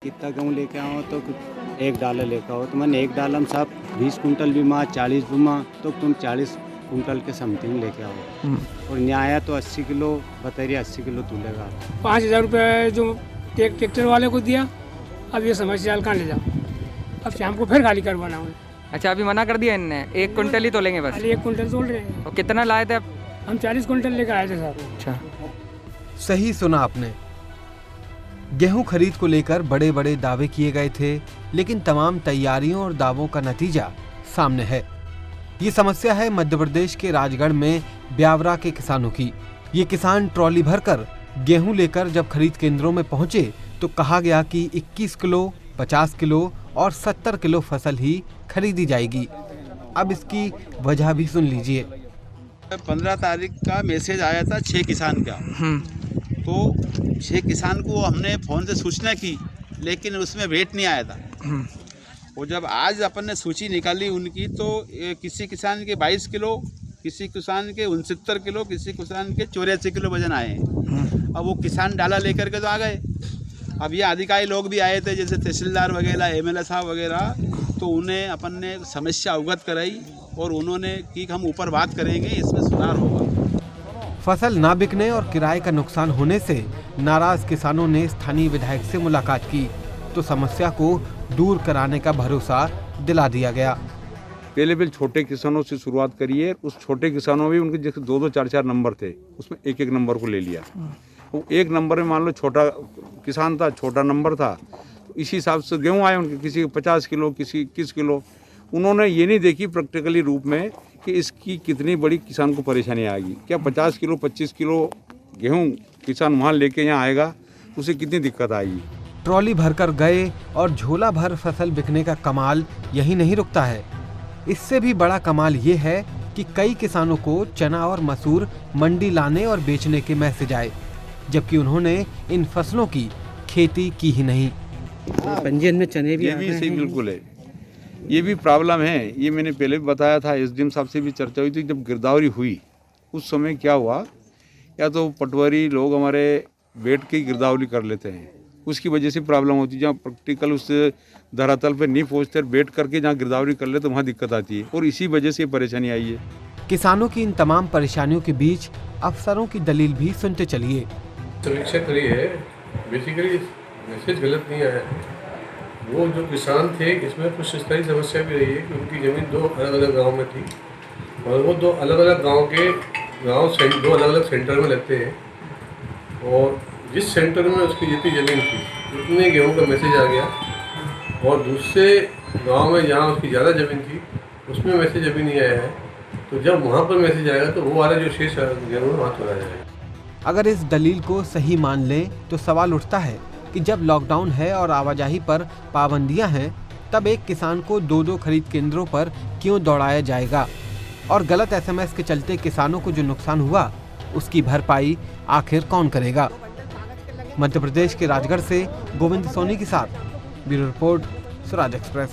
कितना गेहूँ लेके आओ तो एक डाला लेके आओ, तो मैंने एक डाला में साहब 20 कुंटल भी माँ 40 भी माँ, तो तुम 40 कुंटल के समथिंग लेके आओ। और यहाँ आया तो 80 किलो बतैरिया 80 किलो तुलेगा। 5,000 रुपये जो ट्रैक्टर वाले को दिया, अब ये समस्या कहाँ ले जाओ, अब शाम को फिर खाली करवाना है। अच्छा, अभी मना कर दिया इनने, 1 कुंटल ही तोलेंगे बस। खाली 1 कुंटल तोल रहे हैं। और कितना लाए थे आप? हम 40 कुंटल लेकर आए थे साहब। अच्छा, सही सुना आपने। गेहूं खरीद को लेकर बड़े बड़े दावे किए गए थे, लेकिन तमाम तैयारियों और दावों का नतीजा सामने है। ये समस्या है मध्य प्रदेश के राजगढ़ में ब्यावरा के किसानों की। ये किसान ट्रॉली भरकर गेहूं लेकर जब खरीद केंद्रों में पहुंचे तो कहा गया कि 21 किलो, 50 किलो और 70 किलो फसल ही खरीदी जाएगी। अब इसकी वजह भी सुन लीजिए। 15 तारीख का मैसेज आया था 6 किसान का, तो 6 किसान को हमने फ़ोन से सूचना की, लेकिन उसमें वेट नहीं आया था। और जब आज अपन ने सूची निकाली उनकी, तो किसी किसान के 22 किलो, किसी किसान के 69 किलो, किसी किसान के 84 किलो वजन आए हैं। अब वो किसान डाला लेकर के तो आ गए। अब ये अधिकारी लोग भी आए थे, जैसे तहसीलदार वगैरह, MLA साहब वगैरह, तो उन्हें अपन ने समस्या अवगत कराई और उन्होंने कि हम ऊपर बात करेंगे, इसमें सुधार होगा। फसल ना बिकने और किराए का नुकसान होने से नाराज किसानों ने स्थानीय विधायक से मुलाकात की, तो समस्या को दूर कराने का भरोसा दिला दिया गया। पहले छोटे किसानों से शुरुआत करिए। उस छोटे किसानों में उनके जैसे 2-2, 4-4 नंबर थे, उसमें एक नंबर को ले लिया। वो एक नंबर में मान लो छोटा किसान था, छोटा नंबर था, तो इसी हिसाब से गेहूँ आए उनके, किसी के 50 किलो, किसी 21 किलो। उन्होंने ये नहीं देखी प्रैक्टिकली रूप में कि इसकी कितनी बड़ी किसान को परेशानी आएगी। क्या 50 किलो 25 किलो गेहूँ किसान वहाँ लेके यहाँ आएगा, उसे कितनी दिक्कत आएगी। ट्रॉली भरकर गए और झोला भर फसल बिकने का कमाल यही नहीं रुकता है। इससे भी बड़ा कमाल ये है कि कई किसानों को चना और मसूर मंडी लाने और बेचने के मैसेज आए, जबकि उन्होंने इन फसलों की खेती की ही नहीं। पंजीयन में चने भी ये भी सही बिल्कुल है, ये भी प्रॉब्लम है। ये मैंने पहले भी बताया था, SDM साहब से भी चर्चा हुई थी। जब गिरदावरी हुई उस समय क्या हुआ, या तो पटवारी लोग हमारे बैठ के गिरदावरी कर लेते हैं, उसकी वजह से प्रॉब्लम होती है। जहाँ प्रैक्टिकल उससे धरातल पे नहीं पहुँचते, बैठ करके जहाँ गिरदावरी कर ले तो वहाँ दिक्कत आती है, और इसी वजह से परेशानी आई है। किसानों की इन तमाम परेशानियों के बीच अफसरों की दलील भी सुनते चलिए। समीक्षा करी है, बेसिकली मैसेज गलत नहीं आया। वो जो किसान थे, इसमें कुछ इस तरह की समस्या भी रही है कि उनकी ज़मीन 2 अलग अलग गांव में थी, और वो 2 अलग अलग गांव 2 अलग अलग सेंटर में लगते हैं, और जिस सेंटर में उसकी जितनी ज़मीन थी उतने गेहूँ का मैसेज आ गया, और दूसरे गांव में जहाँ उसकी ज़्यादा ज़मीन थी उसमें मैसेज अभी नहीं आया है। तो जब वहाँ पर मैसेज आएगा तो वो वाला जो शेष गेहूँ वहाँ तोड़ा जाएगा। अगर इस दलील को सही मान लें तो सवाल उठता है कि जब लॉकडाउन है और आवाजाही पर पाबंदियां हैं, तब एक किसान को 2-2 खरीद केंद्रों पर क्यों दौड़ाया जाएगा, और गलत SMS के चलते किसानों को जो नुकसान हुआ उसकी भरपाई आखिर कौन करेगा। मध्य प्रदेश के राजगढ़ से गोविंद सोनी के साथ ब्यूरो रिपोर्ट, स्वराज एक्सप्रेस।